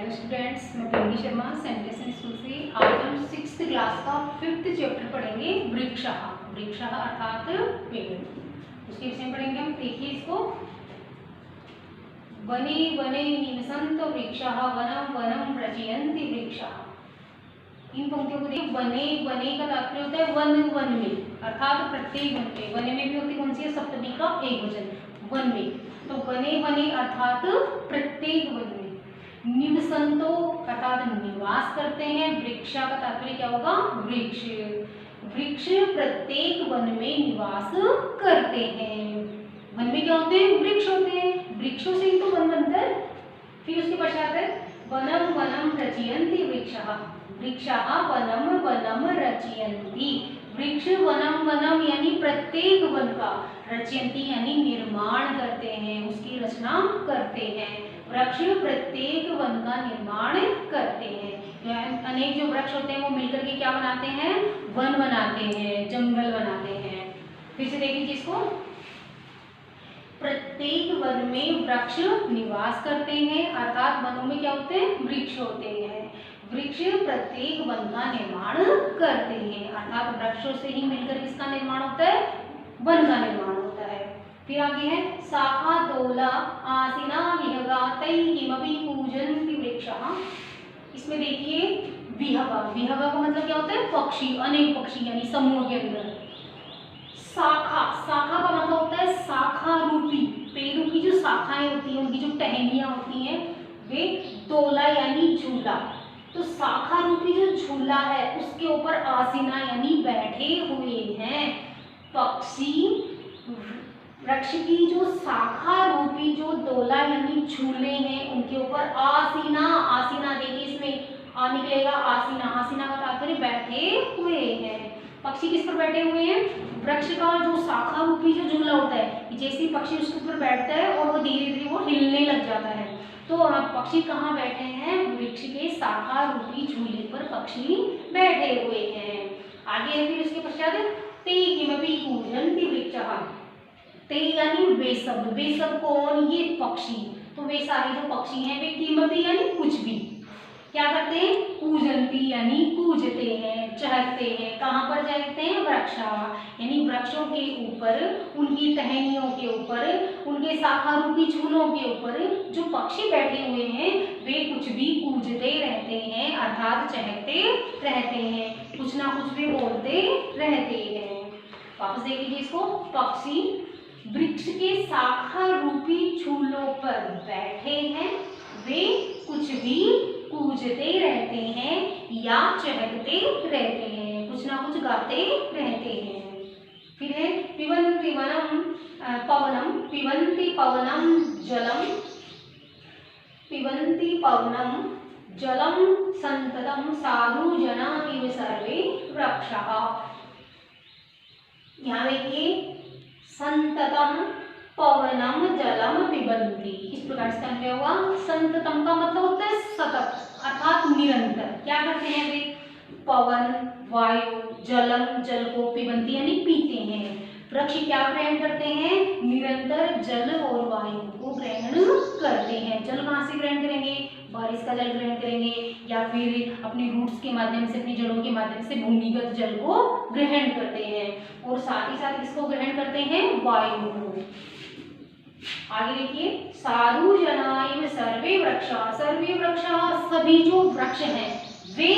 Hello students, मैं Pinky Sharma सेंटेशन school से। आज हम 6th क्लास का 5th चैप्टर पढ़ेंगे वृक्षः। वृक्षः अर्थात पेड़, उसके विषय में पढ़ेंगे हम। देखिए इसको, वने वने निवसन्त वृक्षः वनं वनं रचयन्ति वृक्षः। इन पंक्तियों को देखिए, वने वने का तात्पर्य होता है वन वन में, अर्थात प्रत्येक वन में। वने में भी होती कौन सी है? सप्तमी का एक वचन, वन में। तो वने वने अर्थात प्रत्येक वन में। निवसंतो अर्थात निवास करते हैं। वृक्षा का तात्पर्य क्या होगा? वृक्ष। वृक्ष प्रत्येक वन में निवास करते हैं। वन में क्या होते हैं? वृक्ष होते हैं। वृक्षों से ही तो वन बनता है। फिर उसके पश्चात है वनम वनम रचयन्ति वृक्षः। वृक्षः वनम वनम रचयन्ति। वृक्ष वनम वनम यानी प्रत्येक वन का, रचयन्ति यानी निर्माण करते हैं, उसकी रचना करते हैं। वृक्ष प्रत्येक वन का निर्माण करते हैं। अनेक जो वृक्ष होते हैं वो मिलकर के क्या बनाते हैं? वन बनाते हैं, जंगल बनाते हैं। फिर से देखिए इसको, प्रत्येक वन में वृक्ष निवास करते हैं, अर्थात वनों में क्या होते हैं? वृक्ष होते हैं। वृक्ष प्रत्येक वन का निर्माण करते हैं, अर्थात वृक्षों से ही मिलकर किसका निर्माण होता है? वन का निर्माण होता है। फिर आगे है शाखा तोला आसीना विहगा तैहिमपि पूजन्ति वृक्षः। इसमें देखिए विहगा, विहगा का मतलब क्या होता है? पक्षी, अनेक पक्षी यानी समूह के अंदर। शाखा, शाखा का मतलब होता है शाखा रूपी, पेड़ों की जो शाखाएं होती हैं, उनकी जो टहनियां होती हैं, वे तोला यानी झूला। तो शाखा रूपी जो झूला है उसके ऊपर आसीना यानी बैठे हुए हैं पक्षी। वृक्ष की जो शाखा रूपी जो तोला यानी झूले हैं उनके ऊपर आसीना, आसीना देखिए इसमें आ निकलेगा आसीना। आसीना का तात्पर्य बैठे हुए हैं। पक्षी किस पर बैठे हुए हैं? वृक्ष का जो शाखा रूपी जो झूला होता है, जैसे ही पक्षी उसके ऊपर बैठता है और वो धीरे धीरे वो हिलने लग जाता है। तो पक्षी कहाँ बैठे हैं? वृक्ष के शाखा रूपी झूले पर पक्षी बैठे हुए हैं। आगे फिर उसके पश्चात ते किमपि पूजन्ति वृक्षः। ते यानी वे सब, वे सब कौन? ये पक्षी। तो वे सारे जो पक्षी हैं वे किमपि यानी कुछ भी क्या करते हैं? पूजन्ति यानी पूजते हैं, चहकते हैं। कहाँ पर चहकते हैं? वृक्षा यानी वृक्षों के ऊपर, उनकी टहनियों के ऊपर, उनके शाखा रूपी झूलों के ऊपर जो पक्षी बैठे हुए हैं वे कुछ भी पूजते रहते हैं, अर्थात चहकते रहते हैं, कुछ ना कुछ भी बोलते रहते हैं। वापस देख लीजिए इसको, पक्षी वृक्ष के शाखा रूपी झूलों पर बैठे हैं, वे कुछ भी पूजते रहते हैं या चहकते रहते हैं, कुछ ना कुछ गाते रहते हैं। फिर है पिबन्ति वनं पवनं, पिबन्ति पवनं जलम, पिबन्ति पवनं जलम संततं साधु जना इव सर्वे वृक्षः। यहाँ देखिए संततम पवनम जलम पिबन्ति, इस प्रकार से क्या हुआ? संततम का मतलब होता है सतत, अर्थात निरंतर। क्या करते हैं वे? पवन वायु, जलम जल को, पिबन्ति यानी पीते हैं। वृक्ष क्या ग्रहण करते हैं? निरंतर जल और वायु को ग्रहण करते हैं। जल कहाँ से ग्रहण करेंगे? बारिश का जल ग्रहण करेंगे, या फिर अपने रूट्स के माध्यम से, अपनी जड़ों के माध्यम से भूमिगत जल को ग्रहण करते हैं। और साथ ही साथ किसको ग्रहण करते हैं? वायु को। आगे देखिए साधु जना इव सर्वे वृक्षः। सर्वे वृक्षः सभी जो वृक्ष हैं वे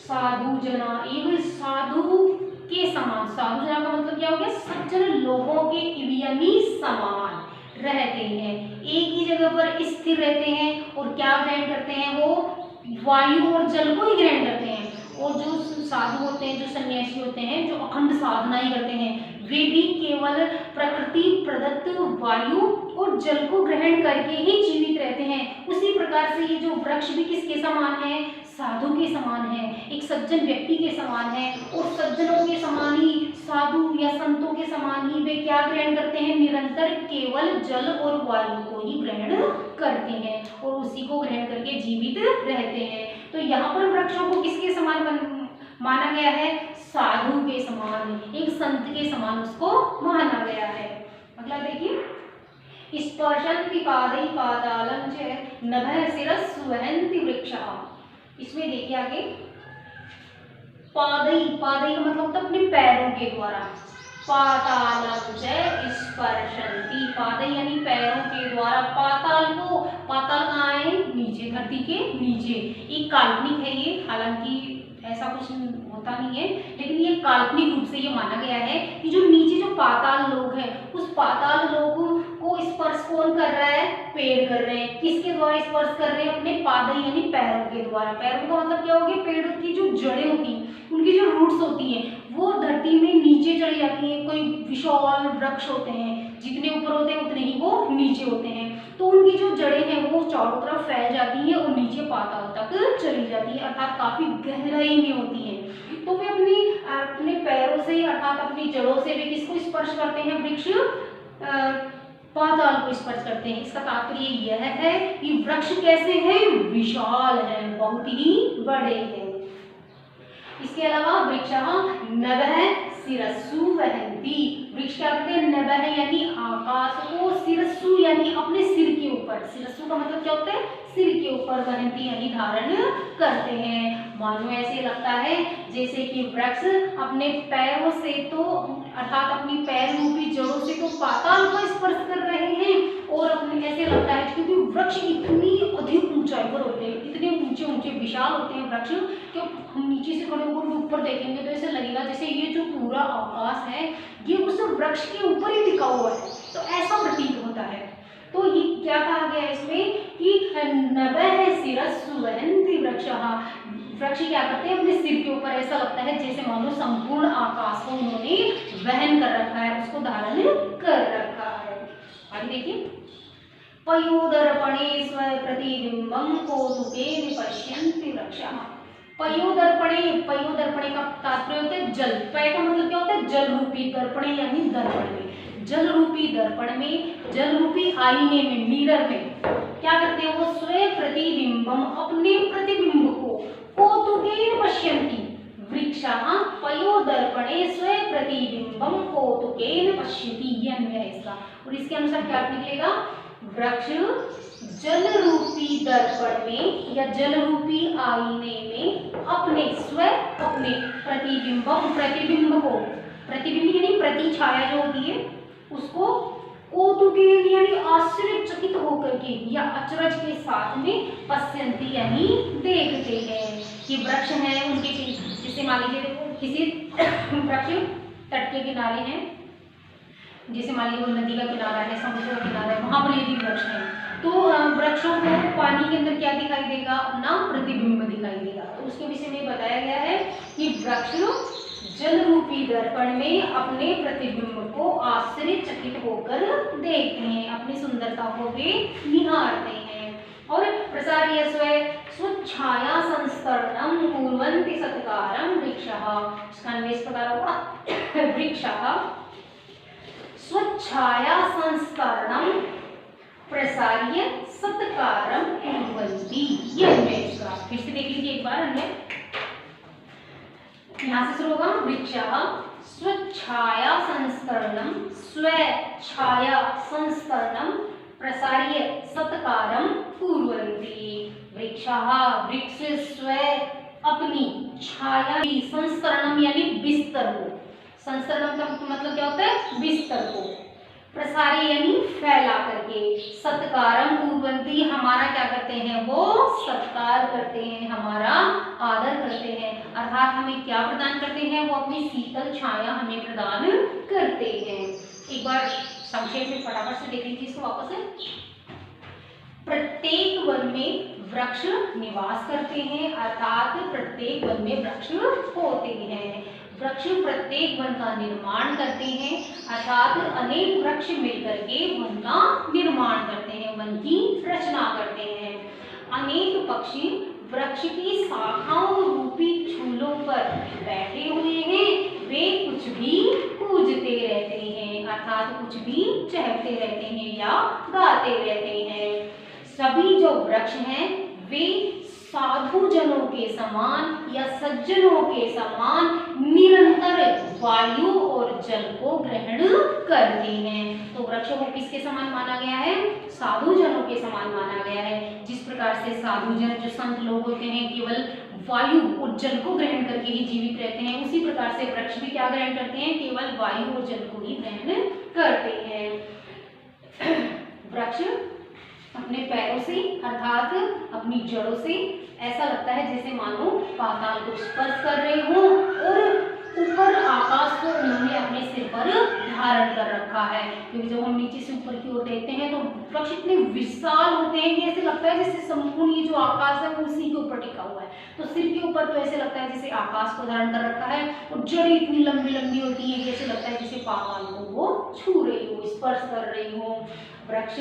साधु जना इव साधु के समान। साधु जना का मतलब क्या हो गया? सज्जन लोगों के इव यानी समान रहते हैं, एक ही जगह पर स्थिर रहते हैं। और क्या ग्रहण करते हैं? वो वायु और जल को ही ग्रहण करते हैं। और जो साधु होते हैं, जो सन्यासी होते हैं, जो अखंड साधनाएं करते हैं, वे भी केवल प्रकृति प्रदत्त वायु और जल को ग्रहण करके ही जीवित रहते हैं। उसी प्रकार से ये जो वृक्ष भी किसके समान है? साधु के समान है, एक सज्जन व्यक्ति के समान है। और सज्जनों के समान ही, साधु या संतों के समान ही वे क्या ग्रहण करते हैं? निरंतर केवल जल और वायु को ही ग्रहण करते हैं और उसी को ग्रहण करके जीवित रहते हैं। तो यहाँ पर वृक्षों को किसके समान माना गया है? साधु के समान, एक संत के समान उसको माना गया है। अगला देखिए, इस स्पर्शन्ति पादैः पातालं च नभः शिरस्सु वहन्ति वृक्षाः। इसमें देखिए आगे, पादैः, पादैः का मतलब होता है अपने पैरों के द्वारा, पातालम च स्पर्शन्ति, पादैः यानी पैरों के द्वारा, पाताल को, पाताल कहाँ है, नीचे, धरती के नीचे। एक काल्पनिक है ये, हालांकि ऐसा कुछ होता नहीं है, लेकिन ये काल्पनिक रूप से ये माना गया है कि जो नीचे जो पाताल लोग हैं, उस पाताल लोगों को स्पर्श कौन कर रहा है, पेड़ कर रहे हैं। किसके द्वारा स्पर्श कर रहे हैं, अपने पादैः यानी पैरों के द्वारा। पैरों का मतलब क्या हो गया, पेड़ की जो जड़ें होती हैं, उनकी जो रूट्स होती हैं वो धरती में नीचे चली जाती हैं। कोई विशाल वृक्ष होते हैं, जितने ऊपर होते हैं उतने ही वो नीचे होते हैं, तो उनकी जो जड़ें हैं वो चारों तरफ फैल जाती हैं और नीचे पाताल तक चली जाती है, अर्थात काफी गहराई में होती हैं। तो वे अपने पैरों से अर्थात अपनी जड़ों से वे किसको स्पर्श करते हैं, वृक्ष पाताल को स्पर्श करते हैं। इसका तात्पर्य यह है कि वृक्ष कैसे हैं, विशाल हैं, बहुत ही बड़े हैं। इसके अलावा वृक्षः नभः शिरस्सु वहन्ति, वृक्ष क्या करते हैं, नभः यानी आकाश को, शिरस्सु यानी अपने सिर के ऊपर, शिरस्सु का मतलब क्या होता है, सिर के ऊपर, वहन्ति यानी धारण करते हैं। मानो ऐसे लगता है जैसे कि वृक्ष अपने पैरों से तो अर्थात अपनी पैर रूपी जड़ों से तो पाताल को स्पर्श कर रहे हैं, और अपने ऐसे लगता है क्योंकि वृक्ष इतनी अधिक ऊंचाई पर होते हैं, इतने ऊंचे ऊंचे विशाल होते हैं वृक्ष, कि हम नीचे से खड़े होकर ऊपर देखेंगे तो ऐसे लगेगा जैसे ये जो पूरा आकाश है ये उस वृक्ष के ऊपर ही टिका हुआ है, तो ऐसा प्रतीत होता है। तो ये क्या कहा गया इसमें कि नभः शिरस्सु वहन्ति वृक्षः, वृक्ष क्या करते हैं, अपने सिर के ऊपर, ऐसा लगता है जैसे मानो संपूर्ण आकाश को उन्होंने वहन कर रखा है, उसको धारण कर रखा है। आगे देखिए, पयोदर्पणे स्वप्रतिबिम्बं कौतुकेन पश्यन्ति वृक्षः। पयोदर्पणे, पयोदर्पणे का तात्पर्य होता है जल, पय का मतलब क्या होता है, जल रूपी, दर्पणे यानी दर्पण में, जल रूपी दर्पण में, जल रूपी आईने में, मिरर में क्या करते हैं वो, स्वयं प्रतिबिंबम अपने प्रतिबिंब को, कौतुकेन पश्यन्ति वृक्षः पयोदर्पणे स्वयं प्रतिबिंबम कौतुकेन पश्यति, यह अन्वय है इसका। और इसके अनुसार क्या निकलेगा, वृक्ष जल रूपी दर्पण में या जल रूपी आईने में अपने स्वयं अपने प्रतिबिंबम, प्रतिबिंब को, प्रतिबिंब यानी प्रतिछाया जो होती है उसको, कौतुकेन यानी आश्चर्यचकित होकर के या अचरज के साथ में, पश्यन्ति यानी देखते हैं। कि वृक्ष हैं उनके, जैसे मान लीजिए किसी वृक्ष तट के किनारे हैं, जैसे मान लीजिए वो नदी का किनारा है, समुद्र का किनारा है, वहां पर यदि वृक्ष है तो वृक्षों को पानी के अंदर क्या दिखाई देगा, अपना प्रतिबिंब दिखाई देगा। तो उसके विषय में बताया गया है कि वृक्ष जल रूपी दर्पण में अपने प्रतिबिंब को आश्चर्यचकित होकर देखते हैं, अपनी सुंदरता को वे निहारते हैं। और प्रसार्य स्वच्छाया संस्तरणं कुर्वन्ति सत्कारं वृक्षः, इसका अन्वय इस प्रकार होगा, वृक्षः स्वच्छाया संस्तरणं प्रसार्य सत्कारं कुर्वन्ति, ये अन्वय इसका। फिर से देख लीजिए एक बार अन्वय, यहाँ से शुरू होगा, वृक्षः स्वच्छाया संस्तरणं, स्वच्छाया संस्तरणं प्रसार्य सत्कारं कुर्वन्ति, वृक्षः वृक्ष स्व अपनी छाया, संस्तरणं यानी बिस्तर को, संस्तरणं का मतलब क्या होता है, बिस्तर को, प्रसार्य यानी फैला करके, सत्कारं कुर्वन्ति हमारा क्या करते हैं, वो सत्कार करते हैं, हमारा आदर करते हैं, अर्थात हमें क्या प्रदान करते हैं, वो अपनी शीतल छाया हमें प्रदान करते हैं। एक बार संक्षेप में फटाफट से देख लीजिए इसको वापस से। प्रत्येक वन में वृक्ष निवास करते हैं, अर्थात प्रत्येक वन में वृक्ष होते हैं। वृक्ष प्रत्येक वन का निर्माण करते हैं, अर्थात अनेक वृक्ष मिलकर के वन का निर्माण करते हैं, वन की रचना करते हैं। अनेक पक्षी वृक्ष की शाखाओं रूपी झूलों पर बैठे हुए हैं, वे कुछ भी कूजते रहते हैं, अर्थात कुछ भी चहकते रहते हैं या गाते रहते हैं। सभी जो वृक्ष हैं वे साधु जनों के समान या सज्जनों के समान निरंतर वायु और जल को ग्रहण करते हैं। तो वृक्ष वृक्षों को किसके समान माना गया है? साधु जनों के समान माना गया है। जिस प्रकार से साधु जन जो संत लोग होते हैं केवल वायु और जल को ग्रहण करके ही जीवित रहते हैं, उसी प्रकार से वृक्ष भी क्या ग्रहण करते हैं? केवल वायु और जल को ही ग्रहण करते हैं। वृक्ष अपने पैरों से अर्थात अपनी जड़ों से ऐसा लगता है जैसे मानो पाताल को स्पर्श कर रहे हो और ऊपर आकाश को उन्होंने अपने सिर पर धारण कर रखा है। क्योंकि जब हम नीचे से ऊपर की ओर देखते हैं तो वृक्ष इतने विशाल होते हैं कि ऐसे लगता है जैसे संपूर्ण ये जो आकाश है वो उसी के ऊपर टिका हुआ है। तो सिर के ऊपर तो ऐसे लगता है जैसे आकाश को धारण कर रखा है और जड़ें इतनी लंबी लंबी होती है कि ऐसे लगता है जैसे पाताल को वो छू रही हो, स्पर्श कर रही हो। वृक्ष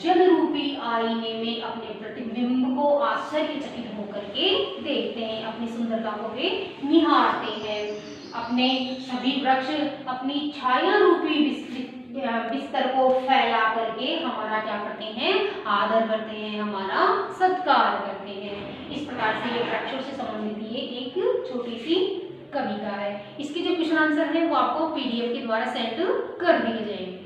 जल रूपी आईने में अपने प्रतिबिंब को आश्चर्यचकित होकर के देखते हैं, अपनी सुंदरता को वे निहारते हैं। अपने सभी वृक्ष अपनी छाया रूपी बिस्तर को फैला करके हमारा क्या करते हैं? आदर करते हैं, हमारा सत्कार करते हैं। इस प्रकार से ये वृक्षों से संबंधित ये एक छोटी सी कविता है। इसके जो क्वेश्चन आंसर है वो आपको PDF के द्वारा सेंड कर दिए जाएंगे।